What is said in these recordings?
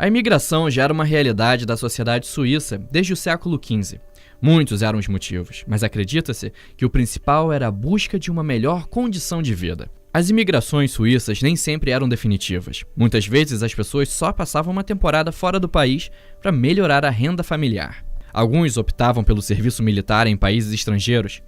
A imigração já era uma realidade da sociedade suíça desde o século XV. Muitos eram os motivos, mas acredita-se que o principal era a busca de uma melhor condição de vida. As imigrações suíças nem sempre eram definitivas. Muitas vezes as pessoas só passavam uma temporada fora do país para melhorar a renda familiar. Alguns optavam pelo serviço militar em países estrangeiros.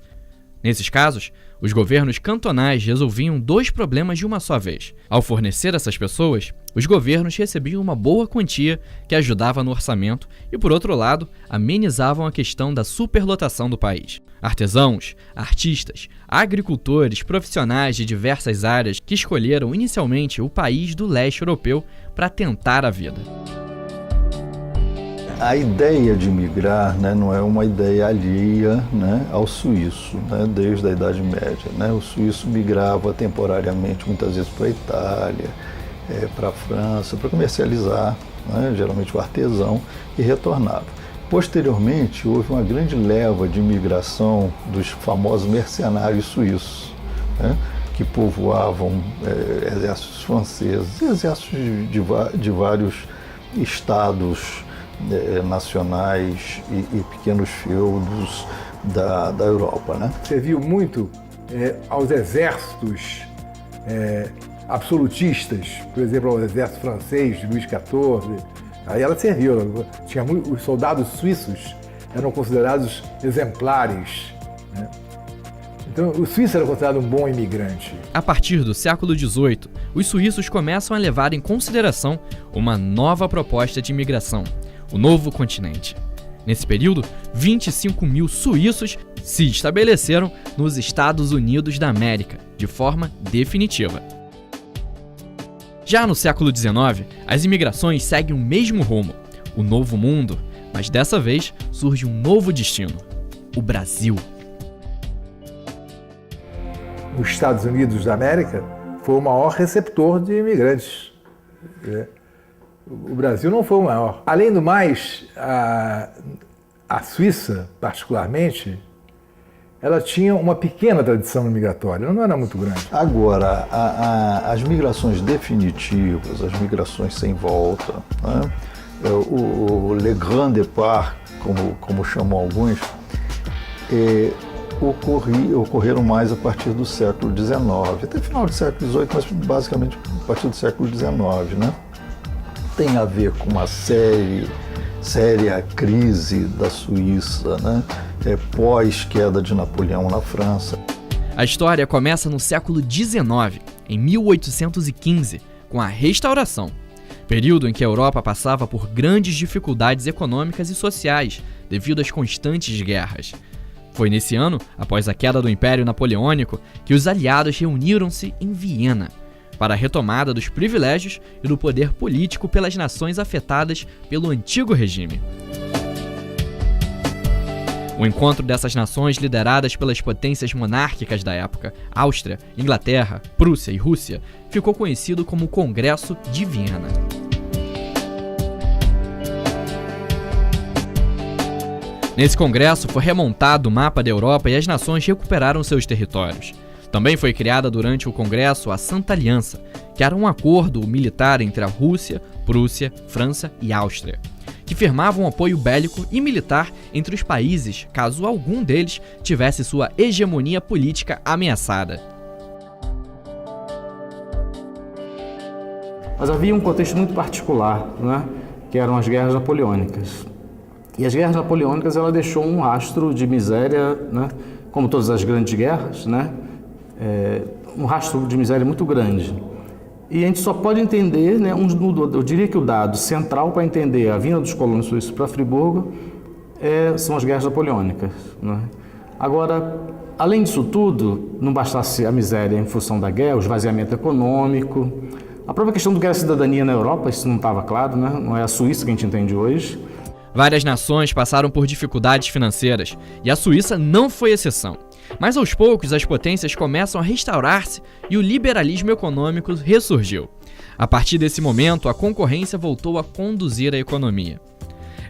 Nesses casos, os governos cantonais resolviam 2 problemas de uma só vez. Ao fornecer essas pessoas, os governos recebiam uma boa quantia que ajudava no orçamento e, por outro lado, amenizavam a questão da superlotação do país. Artesãos, artistas, agricultores, profissionais de diversas áreas que escolheram inicialmente o país do leste europeu para tentar a vida. A ideia de migrar, não é uma ideia alheia, ao suíço, desde a Idade Média. O suíço migrava temporariamente, muitas vezes para a Itália, para a França, para comercializar, geralmente o artesão, e retornava. Posteriormente, houve uma grande leva de imigração dos famosos mercenários suíços, que povoavam exércitos franceses, exércitos de vários estados nacionais e pequenos feudos da Europa. Serviu muito aos exércitos absolutistas, por exemplo, ao exército francês de Luís XIV. Aí ela serviu. Os soldados suíços eram considerados exemplares. Então, o suíço era considerado um bom imigrante. A partir do século XVIII, os suíços começam a levar em consideração uma nova proposta de imigração: o novo continente. Nesse período, 25 mil suíços se estabeleceram nos Estados Unidos da América, de forma definitiva. Já no século XIX, as imigrações seguem o mesmo rumo, o Novo Mundo, mas dessa vez surge um novo destino: o Brasil. Os Estados Unidos da América foi o maior receptor de imigrantes. O Brasil não foi o maior. Além do mais, a Suíça, particularmente, ela tinha uma pequena tradição migratória, ela não era muito grande. Agora, as migrações definitivas, as migrações sem volta, o Le Grand Départ, como chamam alguns, ocorreram mais a partir do século XIX, até final do século XVIII, mas basicamente a partir do século XIX, Tem a ver com uma séria crise da Suíça, pós-queda de Napoleão na França. A história começa no século XIX, em 1815, com a Restauração, período em que a Europa passava por grandes dificuldades econômicas e sociais devido às constantes guerras. Foi nesse ano, após a queda do Império Napoleônico, que os aliados reuniram-se em Viena para a retomada dos privilégios e do poder político pelas nações afetadas pelo antigo regime. O encontro dessas nações, lideradas pelas potências monárquicas da época, Áustria, Inglaterra, Prússia e Rússia, ficou conhecido como o Congresso de Viena. Nesse congresso foi remontado o mapa da Europa e as nações recuperaram seus territórios. Também foi criada durante o congresso a Santa Aliança, que era um acordo militar entre a Rússia, Prússia, França e Áustria, que firmava um apoio bélico e militar entre os países caso algum deles tivesse sua hegemonia política ameaçada. Mas havia um contexto muito particular, que eram as guerras napoleônicas. E as guerras napoleônicas, ela deixou um rastro de miséria, como todas as grandes guerras, um rastro de miséria muito grande. E a gente só pode entender, eu diria que o dado central para entender a vinda dos colonos suíços para Friburgo são as guerras napoleônicas. Agora, além disso tudo, não bastasse a miséria em função da guerra, o esvaziamento econômico, a própria questão do que era a cidadania na Europa, isso não estava claro, não é a Suíça que a gente entende hoje. Várias nações passaram por dificuldades financeiras, e a Suíça não foi exceção. Mas aos poucos as potências começam a restaurar-se e o liberalismo econômico ressurgiu. A partir desse momento, a concorrência voltou a conduzir a economia.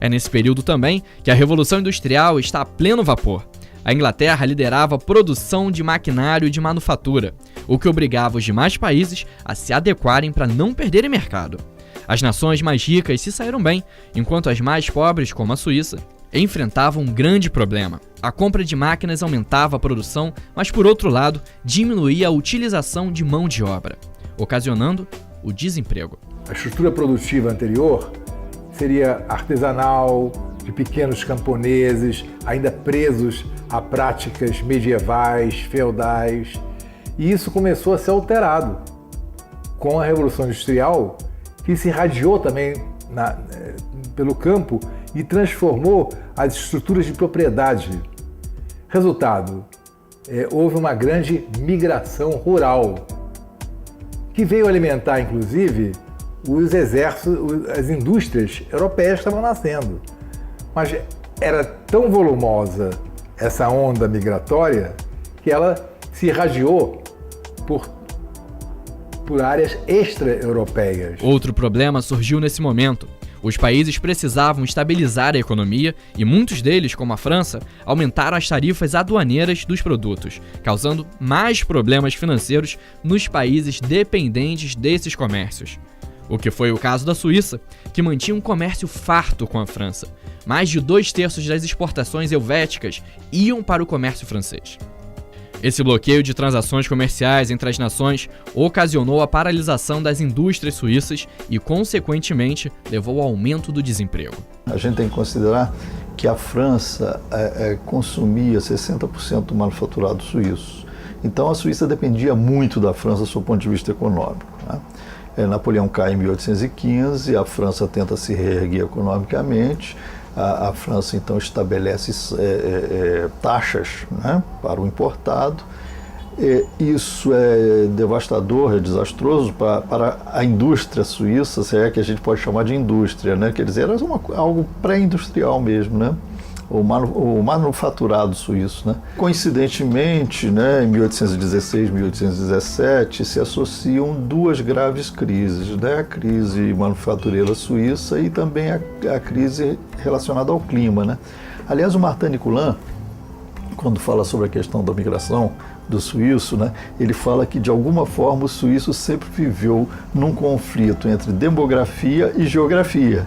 É nesse período também que a Revolução Industrial está a pleno vapor. A Inglaterra liderava a produção de maquinário e de manufatura, o que obrigava os demais países a se adequarem para não perderem mercado. As nações mais ricas se saíram bem, enquanto as mais pobres, como a Suíça, enfrentavam um grande problema. A compra de máquinas aumentava a produção, mas por outro lado, diminuía a utilização de mão de obra, ocasionando o desemprego. A estrutura produtiva anterior seria artesanal, de pequenos camponeses, ainda presos a práticas medievais, feudais. E isso começou a ser alterado com a Revolução Industrial, que se irradiou também pelo campo e transformou as estruturas de propriedade. Resultado, houve uma grande migração rural, que veio alimentar, inclusive, os exércitos, as indústrias europeias que estavam nascendo. Mas era tão volumosa essa onda migratória que ela se irradiou por áreas extra-europeias. Outro problema surgiu nesse momento. Os países precisavam estabilizar a economia e muitos deles, como a França, aumentaram as tarifas aduaneiras dos produtos, causando mais problemas financeiros nos países dependentes desses comércios. O que foi o caso da Suíça, que mantinha um comércio farto com a França. Mais de 2/3 das exportações helvéticas iam para o comércio francês. Esse bloqueio de transações comerciais entre as nações ocasionou a paralisação das indústrias suíças e, consequentemente, levou ao aumento do desemprego. A gente tem que considerar que a França consumia 60% do manufaturado suíço. Então a Suíça dependia muito da França do seu ponto de vista econômico, né? Napoleão cai em 1815, a França tenta se reerguer economicamente, a França então estabelece taxas, né, para o importado. Isso é devastador, é desastroso para a indústria suíça, se é que a gente pode chamar de indústria, né? Quer dizer, era algo pré-industrial mesmo, né? O manufaturado suíço, né? Coincidentemente, né, em 1816 e 1817 se associam duas graves crises, né? A crise manufatureira suíça e também a crise relacionada ao clima, né? Aliás, o Martin Nicolas, quando fala sobre a questão da migração do suíço, né, ele fala que de alguma forma o suíço sempre viveu num conflito entre demografia e geografia,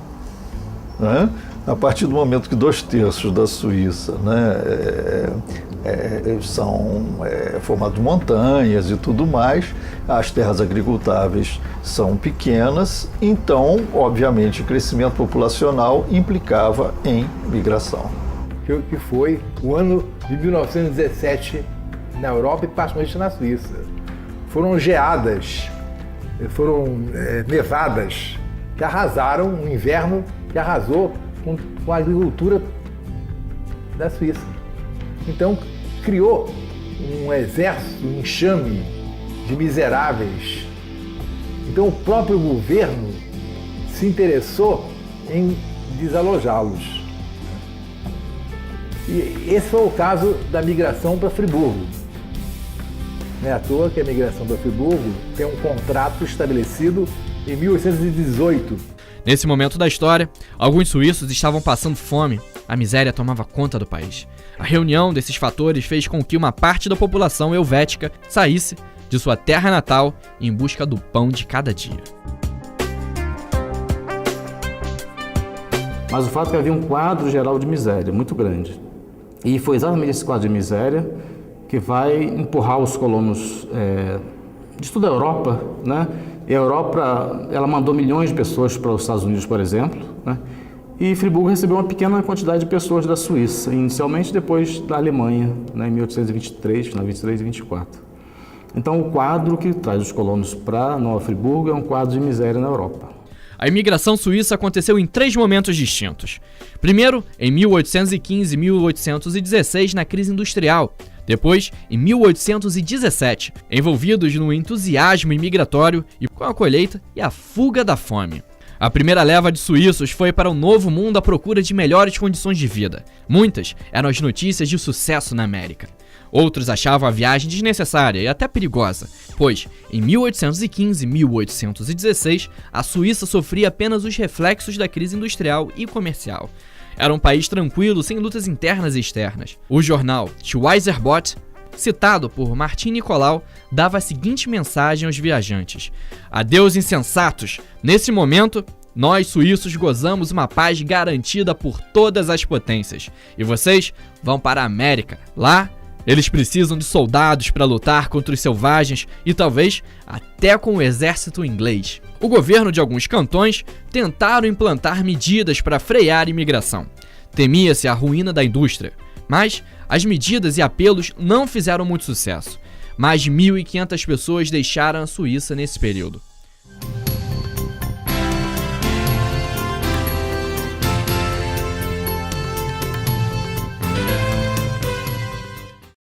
né? A partir do momento que 2/3 da Suíça, né, são formados de montanhas e tudo mais, as terras agricultáveis são pequenas, então, obviamente, o crescimento populacional implicava em migração. Que foi o ano de 1917 na Europa e particularmente na Suíça. Foram geadas, foram nevadas que arrasaram, um inverno que arrasou com a agricultura da Suíça. Então, criou um exército, um enxame de miseráveis. Então, o próprio governo se interessou em desalojá-los. E esse foi o caso da migração para Friburgo. Não é à toa que a migração para Friburgo tem um contrato estabelecido em 1818. Nesse momento da história, alguns suíços estavam passando fome. A miséria tomava conta do país. A reunião desses fatores fez com que uma parte da população helvética saísse de sua terra natal em busca do pão de cada dia. Mas o fato é que havia um quadro geral de miséria muito grande. E foi exatamente esse quadro de miséria que vai empurrar os colonos de toda a Europa, né? E a Europa, ela mandou milhões de pessoas para os Estados Unidos, por exemplo, né? E Friburgo recebeu uma pequena quantidade de pessoas da Suíça, inicialmente, depois da Alemanha, né, em 1823, final 23 e 24. Então, o quadro que traz os colonos para Nova Friburgo é um quadro de miséria na Europa. A imigração suíça aconteceu em 3 momentos distintos. Primeiro, em 1815 e 1816, na crise industrial. Depois, em 1817, envolvidos no entusiasmo imigratório e com a colheita e a fuga da fome. A primeira leva de suíços foi para o Novo Mundo à procura de melhores condições de vida. Muitas eram as notícias de sucesso na América. Outros achavam a viagem desnecessária e até perigosa, pois, em 1815 e 1816, a Suíça sofria apenas os reflexos da crise industrial e comercial. Era um país tranquilo, sem lutas internas e externas. O jornal Schweizer Bot citado por Martim Nicolau, dava a seguinte mensagem aos viajantes: adeus, insensatos! Nesse momento, nós, suíços, gozamos uma paz garantida por todas as potências. E vocês vão para a América. Lá, eles precisam de soldados para lutar contra os selvagens e talvez até com o exército inglês. O governo de alguns cantões tentaram implantar medidas para frear a imigração. Temia-se a ruína da indústria, mas as medidas e apelos não fizeram muito sucesso. Mais de 1.500 pessoas deixaram a Suíça nesse período.